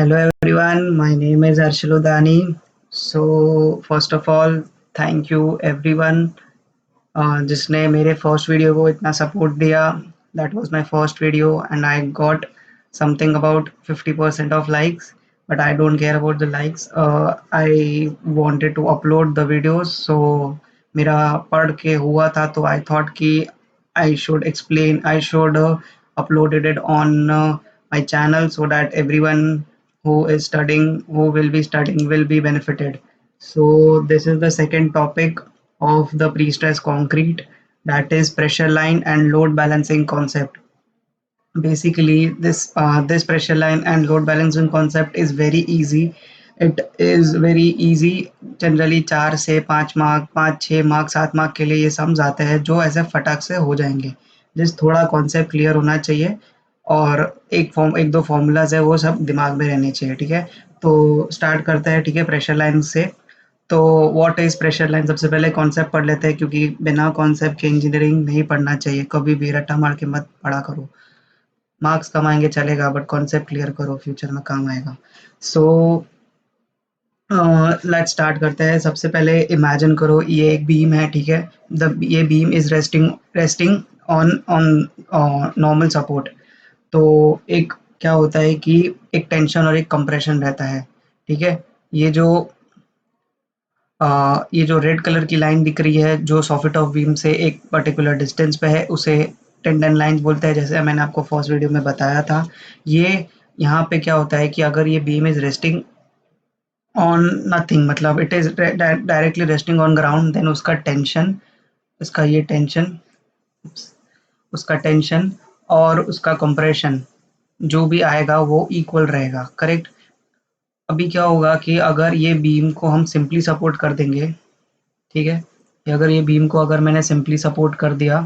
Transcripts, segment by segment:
Hello everyone, my name is Arshil Udani. So first of all, thank you everyone जिसने मेरे first video को इतना support दिया. That was my first video and I got something about 50% off likes, but I don't care about the likes. I wanted to upload the videos, so मेरा पढ़ के हुआ था तो आई थॉट कि I should uploaded it on my channel so that everyone who will be studying will be benefited. So this is the second topic of the pre-stress concrete, that is pressure line and load balancing concept. Basically this pressure line and load balancing concept is very easy. It is very easy. Generally 4 से 5 mark 5 6 mark 7 mark के लिए ये sums आते हैं जो ऐसे फटाक से हो जाएंगे. जिस थोड़ा कॉन्सेप्ट क्लियर होना चाहिए और एक दो फॉर्मूलाज है वो सब दिमाग में रहने चाहिए. ठीक है, तो स्टार्ट करते हैं. ठीक है, प्रेशर लाइन से. तो व्हाट इज प्रेशर लाइन, सबसे पहले कॉन्सेप्ट पढ़ लेते हैं क्योंकि बिना कॉन्सेप्ट के इंजीनियरिंग नहीं पढ़ना चाहिए. कभी भी रट्टा मार के मत पढ़ा करो. मार्क्स कम आएंगे चलेगा, बट कॉन्सेप्ट क्लियर करो, फ्यूचर में काम आएगा. सो लेट्स स्टार्ट करते हैं. सबसे पहले इमेजिन करो ये एक बीम है. ठीक है, ये beam is resting resting on on normal support. तो एक क्या होता है कि एक टेंशन और एक कंप्रेशन रहता है. ठीक है, ये जो ये जो रेड कलर की लाइन दिख रही है जो सॉफिट ऑफ बीम से एक पर्टिकुलर डिस्टेंस पे है, उसे टेंडन लाइन बोलते हैं, जैसे मैंने आपको फर्स्ट वीडियो में बताया था. ये यहाँ पे क्या होता है कि अगर ये beam is resting on nothing, मतलब it is directly resting on ground, then उसका ये टेंशन, उसका टेंशन और उसका कंप्रेशन जो भी आएगा वो इक्वल रहेगा. करेक्ट. अभी क्या होगा कि अगर ये बीम को हम सिंपली सपोर्ट कर देंगे. ठीक है, अगर ये बीम को अगर मैंने सिंपली सपोर्ट कर दिया,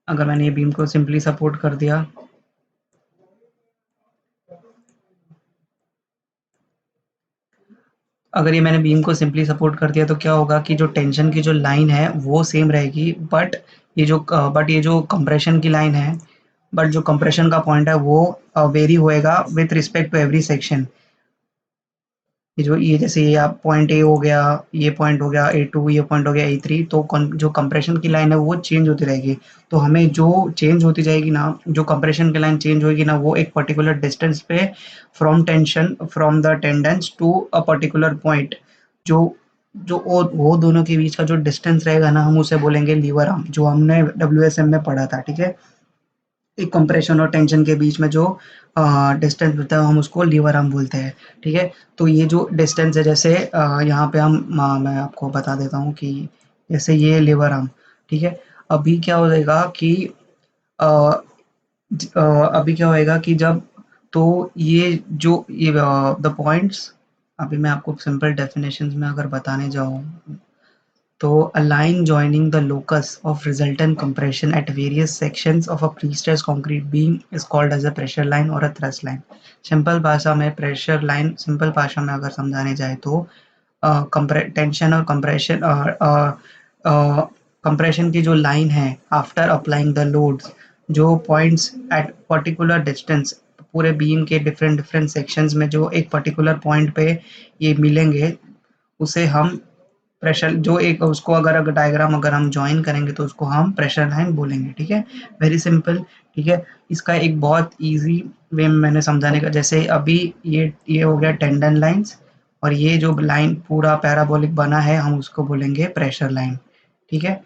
अगर मैंने ये बीम को सिंपली सपोर्ट कर दिया, अगर ये मैंने बीम को सिंपली सपोर्ट कर दिया तो क्या होगा कि जो टेंशन की जो लाइन है वो सेम रहेगी, बट ये जो कंप्रेशन की लाइन है, बट जो कंप्रेशन का पॉइंट है वो वेरी होएगा with respect to every section. ये जैसे ये आप पॉइंट ए हो गया, ये पॉइंट हो गया A2, ये पॉइंट हो गया A3, तो जो कंप्रेशन की लाइन है वो चेंज होती रहेगी. तो हमें जो चेंज होती जाएगी ना, जो कंप्रेशन की लाइन चेंज होगी ना, वो एक पर्टिकुलर डिस्टेंस पे from the tendons to a particular point, जो जो वो दोनों के बीच का जो डिस्टेंस रहेगा ना, हम उसे बोलेंगे लीवर आर्म, जो हमने WSM में पढ़ा था. ठीक है, एक कंप्रेशन और टेंशन के बीच में जो डिस्टेंस होता है हम उसको लीवर आर्म बोलते हैं. ठीक है, तो ये जो डिस्टेंस है, जैसे यहाँ पे मैं आपको बता देता हूँ कि जैसे ये लीवर आर्म. ठीक है, अभी क्या हो जाएगा कि अ, अभी क्या होएगा कि जब, तो ये द पॉइंट्स, अभी मैं आपको सिंपल डेफिनेशंस में अगर बताने जाऊँ, so a line joining the locus of resultant compression at various sections of a pre-stressed concrete beam is called as a pressure line or a thrust line. Simple भाषा में pressure line, simple भाषा में अगर समझाने जाए तो tension और compression की जो लाइन है आफ्टर अप्लाइंग द लोड्स, जो पॉइंट्स एट पर्टिकुलर डिस्टेंस, पूरे बीम के डिफरेंट डिफरेंट सेक्शंस में जो एक पर्टिकुलर पॉइंट पे ये मिलेंगे, उसे हम प्रेशर, जो एक उसको अगर डायग्राम अगर हम ज्वाइन करेंगे तो उसको हम प्रेशर लाइन बोलेंगे. ठीक है, वेरी सिंपल. ठीक है, इसका एक बहुत इजी वे में मैंने समझाने का, जैसे अभी ये हो गया टेंडन लाइंस, और ये जो लाइन पूरा पैराबोलिक बना है हम उसको बोलेंगे प्रेशर लाइन. ठीक है.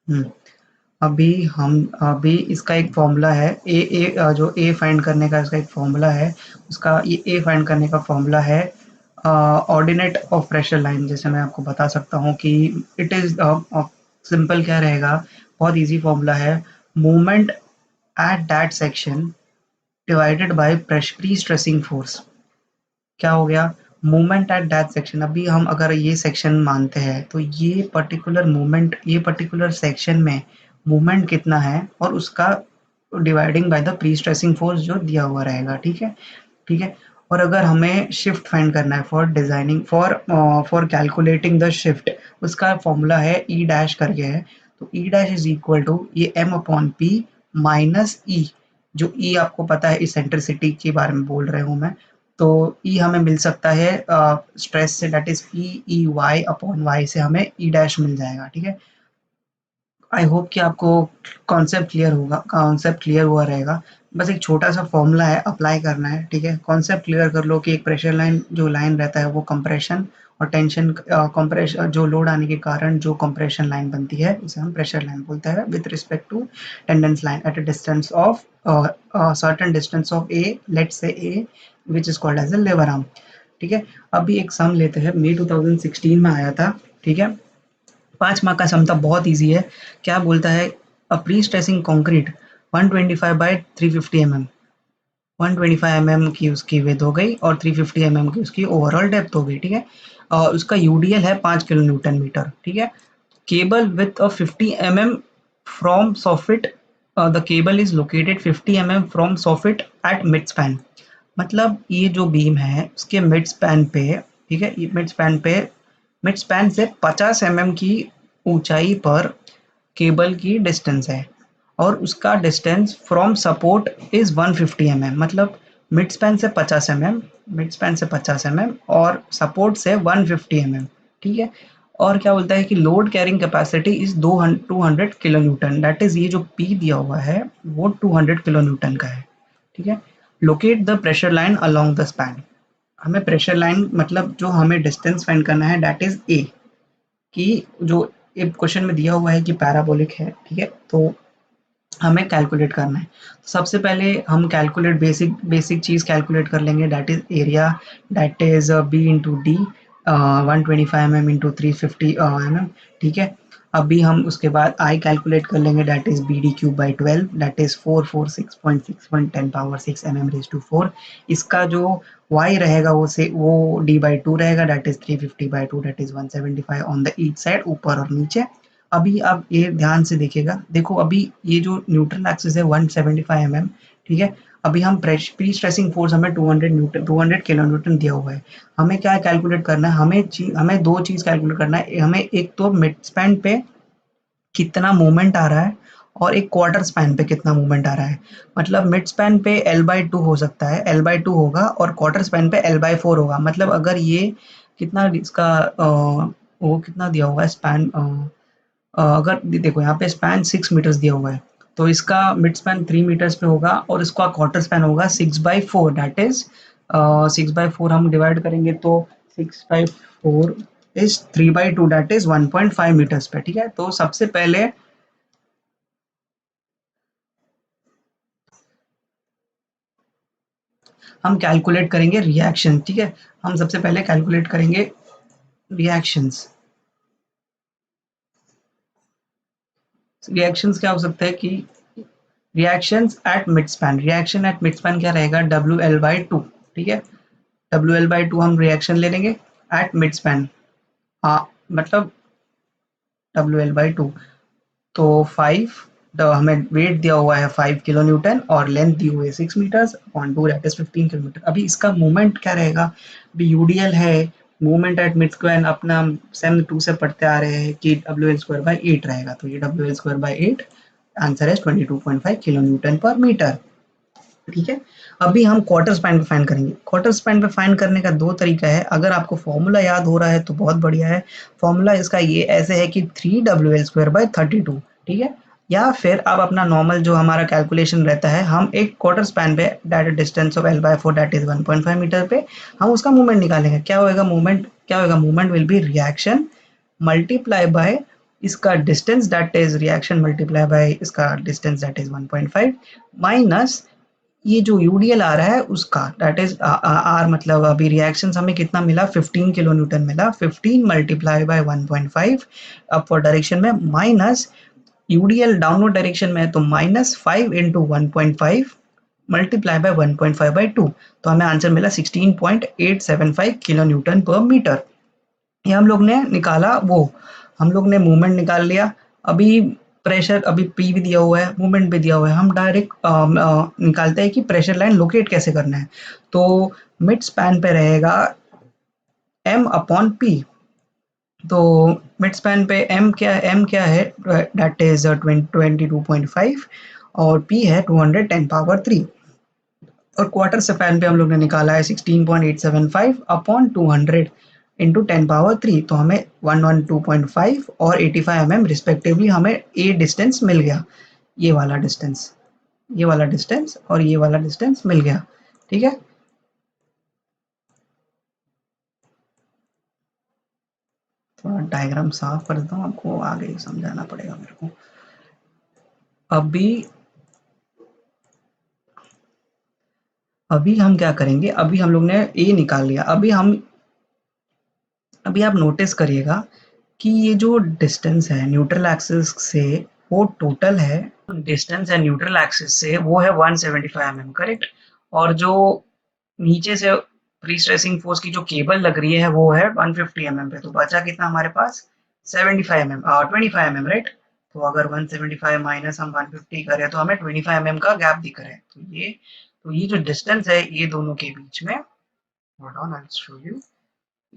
हम्म. अभी इसका एक फॉर्मूला है, जो ए फाइंड करने का इसका एक फॉर्मूला है. उसका ये ए फाइंड करने का फॉर्मूला है ऑर्डिनेट ऑफ प्रेशर लाइन. जैसे मैं आपको बता सकता हूँ कि इट इज सिंपल क्या रहेगा, बहुत इजी फॉर्मूला है. Movement at that section divided by pre stressing force. क्या हो गया, मूवमेंट एट दैट सेक्शन. अभी हम अगर ये सेक्शन मानते हैं तो ये पर्टिकुलर मूवमेंट, ये पर्टिकुलर सेक्शन में मूवमेंट कितना है और उसका dividing by the pre stressing force जो दिया हुआ रहेगा. ठीक है. ठीक है, और अगर हमें शिफ्ट फाइंड करना है for designing, for calculating the shift, उसका फॉर्मूला है ई डैश करके है. तो E dash is equal to ये M/P माइनस ई. जो ई आपको पता है इसेंट्रिसिटी के बारे में बोल रहे हूँ मैं, तो ई हमें मिल सकता है स्ट्रेस से, that is P E Y upon Y से हमें ई डैश मिल जाएगा। ठीक है, आई होप कि आपको कॉन्सेप्ट क्लियर हुआ रहेगा। बस एक छोटा सा फॉर्मूला है, अप्लाई करना है। ठीक है, कॉन्सेप्ट क्लियर कर लो कि एक प्रेशर लाइन जो लाइन रहता है वो कंप्रेशन और टेंशन कंप्रेशन जो लोड आने के कारण जो कंप्रेशन लाइन बनती है उसे हम प्रेशर लाइन बोलते हैं with respect to tendons line at a distance of certain distance of A, let's say A which is called as a lever arm. ठीक है, अभी एक सम लेते हैं, मई 2016 में आया था। ठीक है, 5 मार्क का सम था, बहुत ईजी है। क्या बोलता है, a pre stressing concrete 125 by 350 mm, 125 mm की उसकी विड्थ हो गई और 350 mm की उसकी ओवरऑल डेप्थ हो गई। ठीक है, और उसका यूडीएल है 5 किलो न्यूटन मीटर। ठीक है, cable width of 50 mm from soffit, the cable is located 50 mm from soffit at mid span। मतलब ये जो बीम है उसके मिड स्पैन पे, ठीक है, ये मिड स्पैन से 50 mm की ऊंचाई पर केबल की डिस्टेंस है और उसका distance from support is 150 mm। मतलब मिड स्पैन से 50 mm, मिड स्पैन से 50 mm और सपोर्ट से 150 mm। ठीक है, और क्या बोलता है कि load carrying capacity is 200 kilo Newton, that is ये जो पी दिया हुआ है वो 200 किलो न्यूटन का है। ठीक है, locate the pressure line along the span. हमें प्रेशर लाइन मतलब जो हमें डिस्टेंस फाइंड करना है दैट इज ए, कि जो एक क्वेश्चन में दिया हुआ है कि पैराबोलिक है। ठीक है, तो हमें कैलकुलेट करना है। सबसे पहले हम कैलकुलेट बेसिक बेसिक चीज़ कैलकुलेट कर लेंगे, that is area, that is B into D, 125 mm into 350 mm। ठीक है, अभी हम उसके बाद आई कैलकुलेट कर लेंगे, that is B D cube by 12, that is 446.61 10⁻⁶ इसका जो y रहेगा वो d/2 रहेगा, that is 350/2, that is 175 on the each side, ऊपर और नीचे। अभी आप ये ध्यान से देखिएगा, देखो अभी ये जो न्यूट्रल एक्सिस है 175 mm। ठीक है, अभी हम प्री स्ट्रेसिंग फोर्स हमें 200 किलो न्यूटन दिया हुआ है। हमें क्या कैलकुलेट करना है, हमें दो चीज कैलकुलेट करना है। हमें एक तो मिड स्पैन पे कितना मूवमेंट आ रहा है और एक क्वार्टर स्पैन पे कितना मूवमेंट आ रहा है। मतलब मिड स्पैन पे L/2 हो सकता है, L/2 होगा और क्वार्टर स्पैन पे L/4 होगा। मतलब अगर ये कितना इसका वो कितना दिया हुआ है स्पैन, अगर देखो यहाँ पे स्पैन 6 मीटर्स दिया हुआ है, तो इसका मिड स्पैन 3 मीटर्स पे होगा और इसका क्वार्टर स्पैन होगा 6/4, दैट इज 6/4 हम डिवाइड करेंगे तो 6/4 इज 3/2, दैट इज 1.5 मीटर्स पे। ठीक है, तो सबसे पहले हम कैलकुलेट करेंगे रिएक्शन। ठीक है, हम सबसे पहले कैलकुलेट करेंगे रिएक्शंस। रिएक्शंस क्या हो सकता है कि रिएक्शन एट मिड स्पैन क्या रहेगा, WL/2। ठीक है, WL/2 हम रिएक्शन ले लेंगे एट मिड स्पैन। हाँ, मतलब WL/2, तो 5, तो हमें वेट दिया हुआ है 5 किलो न्यूटन और लेंथ दी हुई है 6 metres upon 2, that is 15 kilometre. अभी इसका मूवमेंट क्या रहेगा, अभी यूडीएल है, मूवमेंट एट मिड स्क्वायर अपना सेम 2 से पढ़ते आ रहे हैं कि WL²/8 रहेगा, तो ये WL²/8 आंसर है 22.5 किलो न्यूटन पर मीटर। ठीक है, अभी हम क्वार्टर स्पैन पे फाइंड करेंगे। क्वार्टर स्पैन पे फाइंड करने का दो तरीका है, अगर आपको फॉर्मूला याद हो रहा है तो बहुत बढ़िया है। फॉर्मूला इसका ये ऐसे है कि 3WL²/32। ठीक है, या फिर आप अपना नॉर्मल जो हमारा कैलकुलेशन रहता है, हम एक क्वार्टर स्पैन पे that distance of L/4 that is 1.5 metre पे हम उसका मूवमेंट निकालेंगे। क्या होगा movement will be reaction multiply by इसका distance, that is reaction multiply by इसका डिस्टेंस दैट इज 1.5 माइनस ये जो यूडीएल आ रहा है उसका, दैट इज आर, मतलब अभी रिएक्शंस हमें कितना मिला, 15 किलो न्यूटन मिला, 15 मल्टीप्लाई बाय 1.5 अपवर्ड डायरेक्शन में, माइनस यूडीएल डाउनवर्ड डायरेक्शन में है तो -5 इंटू 1.5 मल्टीप्लाई बाय 1.5/2, तो हमें आंसर मिला 16.875 किलो न्यूटन पर मीटर। ये हम लोग ने निकाला, वो हम लोग ने मूवमेंट निकाल लिया। अभी प्रेशर, अभी पी भी दिया हुआ है, मूवमेंट भी दिया हुआ है, हम डायरेक्ट निकालते हैं कि प्रेशर लाइन लोकेट कैसे करना है। तो मिड स्पैन पे रहेगा M/P। तो मिड स्पैन पे एम क्या है, दैट इज 22.5 और P है 210 पावर 3 और क्वार्टर स्पैन पे हम लोग ने निकाला है 16.875 अपॉन 200 इंटू 10 पावर 3, तो हमें 112.5 और 85 mm रिस्पेक्टिवली हमें ए डिस्टेंस मिल गया। ये वाला डिस्टेंस, ये वाला डिस्टेंस और ये वाला डिस्टेंस मिल गया। ठीक है, थोड़ा डायग्राम साफ कर देता हूँ, आपको आगे समझाना पड़ेगा मेरे को। अभी अभी हम क्या करेंगे, अभी हम लोग ने ए निकाल लिया। अभी आप नोटिस करिएगा कि ये जो डिस्टेंस है न्यूट्रल एक्सिस से, वो टोटल है, डिस्टेंस है न्यूट्रल एक्सिस से वो है 175 mm, करेक्ट। और जो नीचे से प्री स्ट्रेसिंग फोर्स की जो केबल लग रही है वो है 150 mm पे, तो बचा कितना हमारे पास 75 mm, 25 mm, राइट। तो अगर 175 माइनस हम 150 करें तो हमें 25 mm का गैप दिख रहा है। तो ये जो डिस्टेंस है ये दोनों के बीच में, hold on I will show you,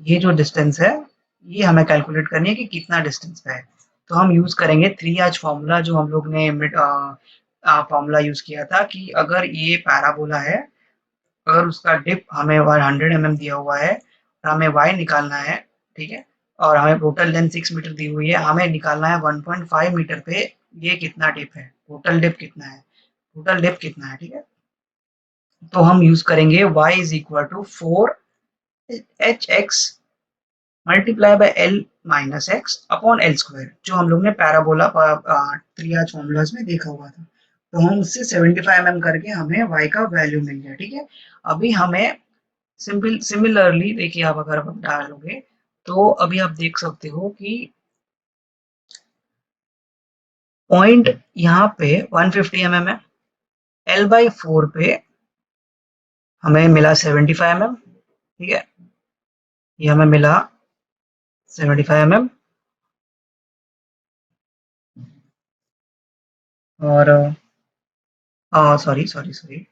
ये जो डिस्टेंस है ये हमें कैलकुलेट करनी है कि कितना डिस्टेंस पे है। तो हम यूज करेंगे 3H फॉर्मूला, जो हम लोग ने फॉर्मूला यूज किया था कि अगर ये पैराबोला है, अगर उसका डिप हमें 100 mm दिया हुआ है और हमें y निकालना है, ठीक है, और हमें टोटल लेंथ 6 मीटर दी हुई है, हमें निकालना है 1.5 मीटर पे ये कितना डिप है, टोटल डिप कितना है, टोटल डिप कितना है, ठीक है। तो हम यूज करेंगे y is equal to 4hx multiply by L minus X upon L square, जो हम लोग ने पैराबोला त्रियाज फॉर्मूलाज में देखा हुआ था। तो हम उससे 75 mm करके हमें y का वैल्यू मिल गया, ठीक है। अभी हमें सिमिलरली देखिए, आप अगर आप डालोगे तो अभी आप देख सकते हो कि पॉइंट यहाँ पे 150 mm है, L बाई 4 पे हमें मिला 75 mm, ठीक है, ये हमें मिला 75 mm। और सॉरी सॉरी सॉरी,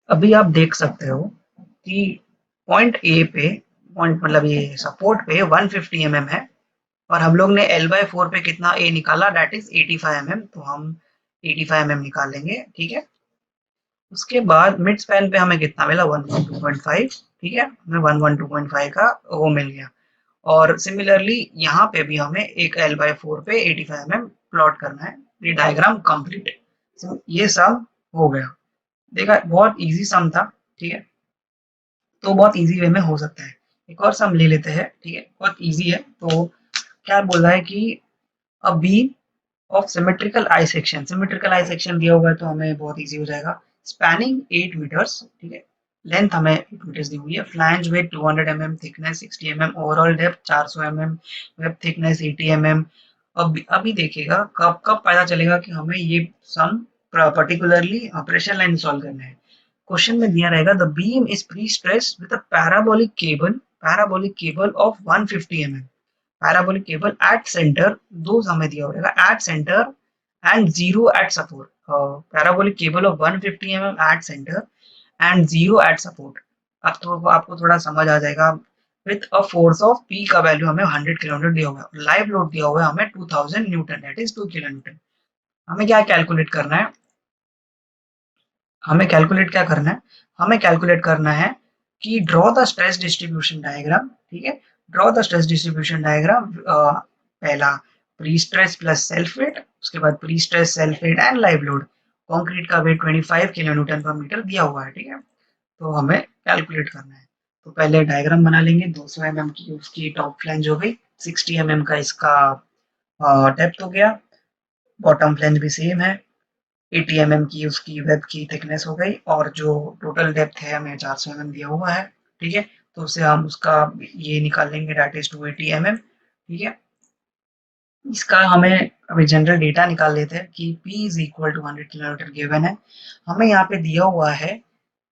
अभी आप देख सकते हो कि पॉइंट ए पे, पॉइंट मतलब ये सपोर्ट पे 150 mm है, और हम लोग ने L बाय 4 पे कितना ए निकाला, दैट इज 85 mm, तो हम 85 mm निकाल लेंगे, ठीक है। उसके बाद मिड स्पैन पे हमें कितना मिला 112.5, ठीक है, हमें 112.5 का वो मिल गया। और सिमिलरली यहाँ पे भी हमें एक L बाय 4 पे 85 mm प्लॉट करना है। ये डायग्राम कंप्लीट है, ये सब हो गया। देखा, बहुत इजी सम था, ठीक है, तो बहुत इजी वे में हो सकता है। एक और सम ले लेते हैं, ठीक है, बहुत इजी है। तो क्या बोल रहा है कि a beam of symmetrical I section, symmetrical I section दिया हुआ है तो हमें बहुत इजी हो जाएगा। स्पैनिंग 8 मीटर्स, ठीक है, लेंथ हमें 8 मीटर्स दी हुई है, flange width 200 mm, thickness 60 mm, overall depth 400 mm, web thickness 80 mm। अभी देखिएगा कब कब पता चलेगा कि हमें ये सम पर्टिकुलरली ऑपरेशन लाइन सॉल्व करना है। क्वेश्चन में दिया रहेगा the beam is pre stressed with a parabolic cable of 150 mm, parabolic cable at centre, दो हमें दिया होगा at centre and zero eight support, parabolic cable of 150 mm at centre and zero eight support. अब तो आपको थोड़ा समझ आ जाएगा। With a force of P का वैल्यू हमें 100 किलोमीटर दिया हुआ है, लाइव लोड दिया हुआ है हमें 2000 न्यूटन, दैट इज 2 किलोमीटर। हमें क्या कैलकुलेट करना है, हमें कैलकुलेट क्या करना है, हमें कैलकुलेट करना है कि draw the stress distribution diagram, ठीक है, draw the stress distribution diagram. पहला pre stress plus self weight, उसके बाद pre stress self weight and live load. Concrete का वेट 25 किलो न्यूटन पर मीटर दिया हुआ है, ठीक है, तो हमें कैलकुलेट करना है। तो पहले डायग्राम बना लेंगे। 200 mm की उसकी टॉप फ्लैंज हो गई, 60 mm का इसका डेप्थ हो गया, बॉटम फ्लैंज भी सेम है, 80 mm की उसकी वेब की थिकनेस हो गई, और जो टोटल डेप्थ है हमें 400 mm दिया हुआ है, ठीक है। तो उससे हम उसका ये निकाल लेंगे, दैट इज 280 mm, ठीक है। इसका हमें अभी जनरल डेटा निकाल लेते हैं कि P is equal to 100 kilometre given है। हमें यहाँ पे दिया हुआ है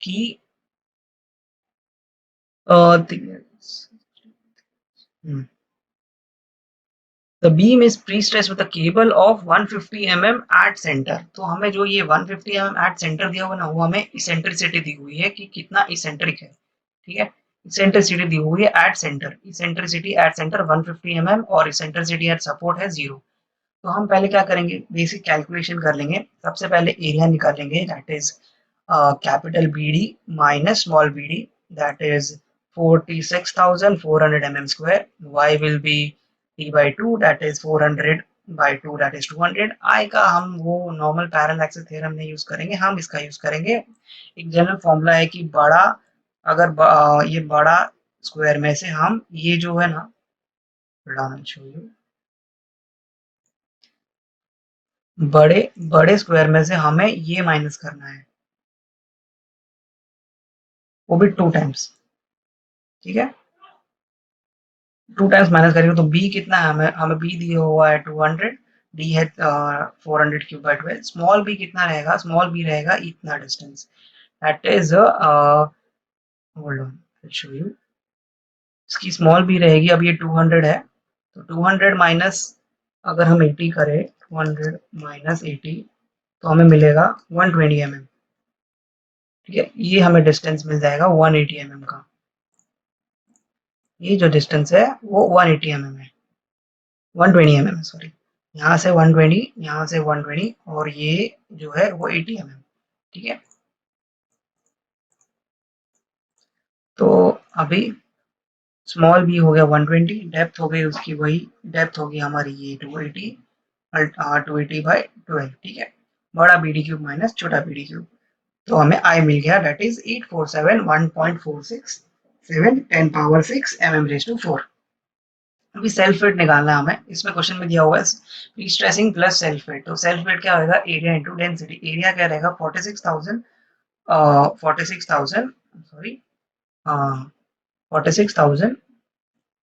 कि the beam is pre stressed with a cable of 150 mm at centre. तो हमें जो ये 150 mm एट सेंटर दिया हुआ ना, वो हमें इसेंट्रिसिटी दी हुई है कि कितना इसेंट्रिक है, ठीक है। इसेंट्रिसिटी दी हुई है at centre, eccentricity at centre 150 mm और इसेंट्रिसिटी एट सपोर्ट है 0। तो हम पहले क्या करेंगे, बेसिक कैलकुलेशन कर लेंगे। सबसे पहले एरिया निकालेंगे, that is capital B D minus small B D, that is 46,400 mm²। y will be t by 2, that is 400 by 2, that is 200। i का हम वो नॉर्मल पैरेलल एक्सिस थ्योरम नहीं यूज करेंगे, हम इसका यूज करेंगे। एक जनरल फॉर्मूला है कि बड़ा, अगर ये बड़ा स्क्वायर में से हम ये जो है ना, बड़े बड़े स्क्वायर में से हमें ये माइनस करना है, वो भी 2 टाइम्स। ठीक है, 2 टाइम्स माइनस करेंगे तो बी कितना है, हमें हमें बी दिया हुआ है 200, डी है 400 क्यूब बाय 12। स्मॉल बी कितना रहेगा, स्मॉल बी रहेगा इतना distance, that is hold on, I show you. इसकी स्मॉल बी रहेगी, अब ये 200 है, तो 200 माइनस, अगर हम 80 करें, 200 माइनस 80, तो हमें मिलेगा 120 mm। ठीक है, ये हमें डिस्टेंस मिल जाएगा 180 mm का। ये जो डिस्टेंस है वो 180 mm है, 120 mm, सॉरी। यहाँ से 120, यहाँ से 120, और ये जो है वो 80 mm। ठीक है, तो अभी स्मॉल बी हो गया 120, डेप्थ हो गई उसकी वही, डेप्थ होगी हमारी ये 280, 280 बाई 12। ठीक है, बड़ा बी डी क्यूब माइनस छोटा बी डी क्यूब, तो हमें आई मिल गया, दैट इज 8471.467 10 पावर 6 mm/4। अभी सेल्फ वेट निकालना है हमें, इसमें क्वेश्चन में दिया हुआ है pre stressing plus self wait. तो सेल्फ वेट क्या होगा, एरिया इंटू डेंसिटी। एरिया क्या रहेगा, 46,000, 46,000, सॉरी, 46,000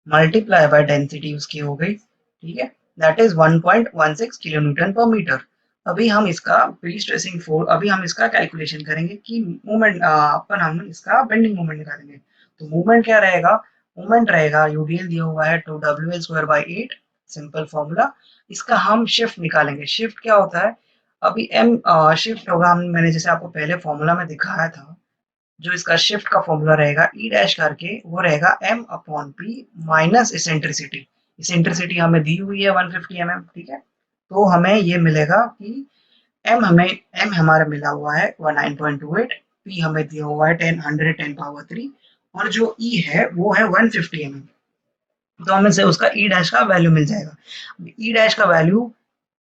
मल्टीप्लाई बाय डेंसिटी उसकी हो गई। ठीक है, दैट इज 1.16 किलो न्यूटन पर मीटर। अभी हम इसका प्री स्ट्रेसिंग फोर्स, अभी हम इसका कैलकुलेशन करेंगे कि मूवमेंट, अपन हम इसका बेंडिंग मूवमेंट निकालेंगे। तो मूवमेंट क्या रहेगा, मूवमेंट रहेगा, यूडीएल दिया हुआ है तो WL² by 8, सिंपल फॉर्मूला। इसका हम शिफ्ट निकालेंगे। शिफ्ट क्या होता है, अभी एम शिफ्ट होगा, हम मैंने जैसे आपको पहले फॉर्मूला में दिखाया था, जो इसका शिफ्ट का फॉर्मूला रहेगा ई डैश करके, वो रहेगा M upon P minus eccentricity. Eccentricity हमें दी हुई है 150 mm। ठीक है, तो हमें ये मिलेगा कि एम हमारा मिला हुआ है 19.28, पी हमें दिया हुआ है 10 पावर 3, और जो ई है वो है 150 mm। तो हमें से उसका ई डैश का वैल्यू मिल जाएगा। ई डैश का वैल्यू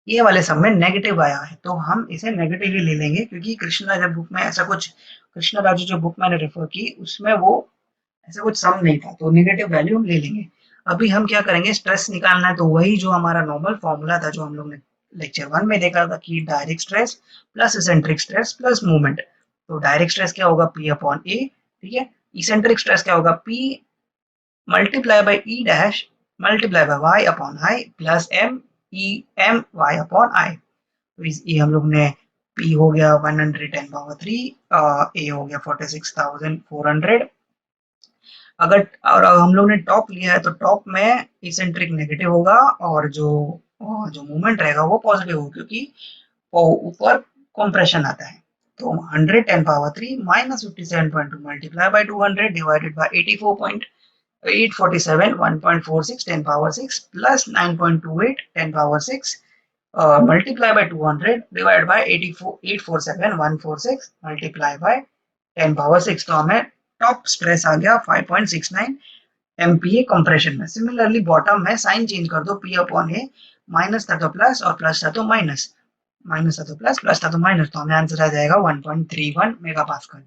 ये वाले सब में नेगेटिव आया है, तो हम इसे नेगेटिव ही ले लेंगे, क्योंकि कृष्णा जब बुक में ऐसा कुछ, कृष्णा राजू जो बुक मैंने रेफर की उसमें वो ऐसा कुछ सम नहीं था, तो नेगेटिव वैल्यू हम ले लेंगे। अभी हम क्या करेंगे, स्ट्रेस निकालना है, तो वही जो हमारा नॉर्मल फॉर्मूला था जो हम लोग ने लेक्चर 1 में देखा था कि direct stress plus eccentric stress plus movement. तो डायरेक्ट स्ट्रेस क्या होगा, पी अपॉन ए। ठीक है, इसेंट्रिक स्ट्रेस क्या होगा, P multiply by E dash multiply by Y upon I plus M E M Y upon I. तो ये हम लोग ने P हो गया 110 पावर 3, A हो गया 46,400। अगर और हम लोग ने टॉप लिया है तो टॉप में इसेंट्रिक नेगेटिव होगा, और जो मूवमेंट रहेगा वो पॉजिटिव होगा, क्योंकि वो ऊपर कंप्रेशन आता है। तो 110 power 3 minus 57.2 multiply by 200 divided by 84.847 1.46 10 power 6 plus 9.28 10 power 6 multiply by 200 divided by 847,146 multiply by 10 power 6। तो हमें टॉप स्ट्रेस आ गया 5.69 MPa कंप्रेशन में। सिमिलरली बॉटम में साइन चेंज कर दो, P अपॉन ए, माइनस था तो प्लस और प्लस था तो माइनस, माइनस था तो प्लस, प्लस था तो माइनस, तो हमें आंसर आ जाएगा 1.31 मेगापास्कल।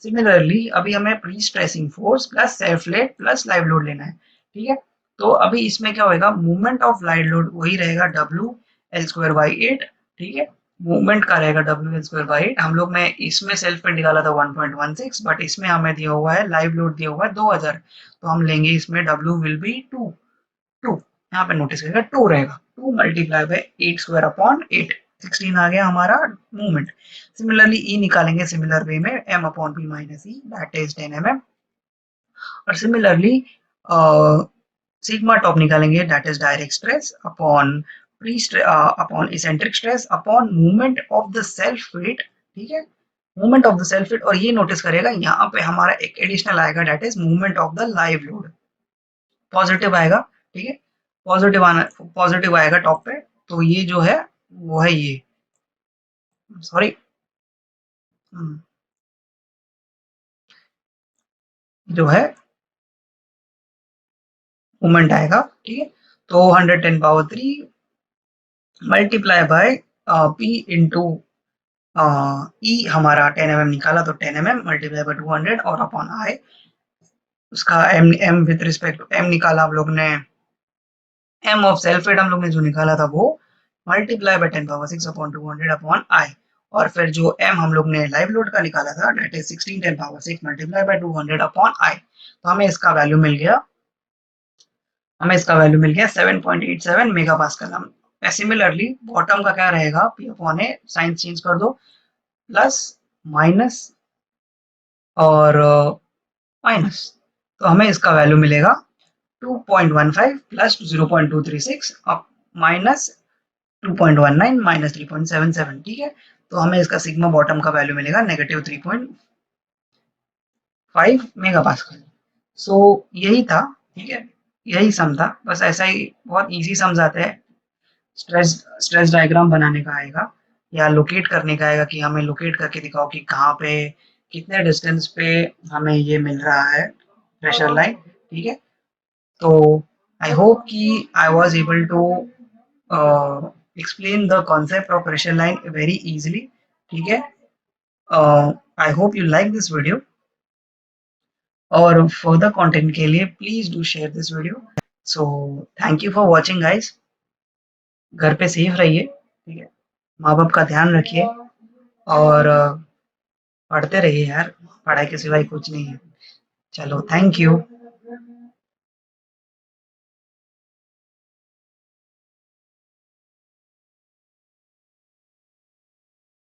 सिमिलरली अभी हमें pre stressing force plus self weight plus live load लेना है। ठीक है, तो अभी इसमें क्या होगा, मूवमेंट ऑफ लाइव लोड वही रहेगा WL² by 8। ठीक है, मूवमेंट का रहेगा WL² by 8। हम लोग ने इसमें सेल्फ वेट निकाला था 1.16, बट इसमें हमें दिया हुआ है लाइव लोड दिया हुआ है 2000, तो हम लेंगे इसमें W विल बी 2, 2, यहाँ पे नोटिस करेगा 2 रहेगा, 2 मल्टीप्लाई बाय 8 स्क्वायर अपॉन 8, 16 आ गया हमारा मूवमेंट। सिमिलरली ई निकालेंगे सिमिलर वे में, m upon P minus E, that is 10 mm। और सिमिलरली सिग्मा टॉप निकालेंगे, that is direct stress upon upon eccentric stress upon movement of the self weight. ठीक है, movement of the self weight, और ये notice करेगा यहाँ पे हमारा एक एडिशनल आएगा, that is movement of the live load, positive आएगा। ठीक है, पॉजिटिव आना, पॉजिटिव आएगा टॉप पे, तो ये जो है वो है ये, सॉरी, जो है मोमेंट आएगा, ठीक है। तो 110 power 3 multiply by pi into e, हमारा 10 mm निकाला तो 10 mm मल्टीप्लाई बाय 200 और अपॉन आई, उसका M M with respect to M निकाला आप लोग ने, एम ऑफ सेल्फ वेट हम लोग ने जो निकाला था वो multiply by 10 power 6 upon 200 upon I, और फिर जो एम हम लोग ने लाइव लोड का निकाला था that is 16 10 power 6 multiply by 200 upon I. तो हमें इसका वैल्यू मिल गया, 7.87 मेगा पास्कल। हम सिमिलरली बॉटम का क्या रहेगा, पी अपॉन ए, साइन चेंज कर दो, प्लस माइनस और माइनस, तो हमें इसका वैल्यू मिलेगा 2.15 प्लस 0.236 अब माइनस 2.19 माइनस 3.77, ठीक है। तो हमें इसका सिग्मा बॉटम का वैल्यू मिलेगा नेगेटिव 3.5 मेगा पास्कल। सो यही था, ठीक है, यही सम था, बस ऐसा ही बहुत इजी सम्स आते हैं। स्ट्रेस स्ट्रेस डायग्राम बनाने का आएगा या लोकेट करने का आएगा कि हमें लोकेट करके दिखाओ कि कहाँ पे कितने डिस्टेंस पे हमें ये मिल रहा है प्रेशर लाइन, ठीक है। तो आई होप कि I was able to explain the concept of pressure line very easily, ठीक है। I hope you like this video, और further content के लिए please do share this video. So thank you for watching guys, घर पे safe रहिए, ठीक है, माँ बाप का ध्यान रखिए, और पढ़ते रहिए यार, पढ़ाई के सिवाय कुछ नहीं है। चलो, थैंक यू।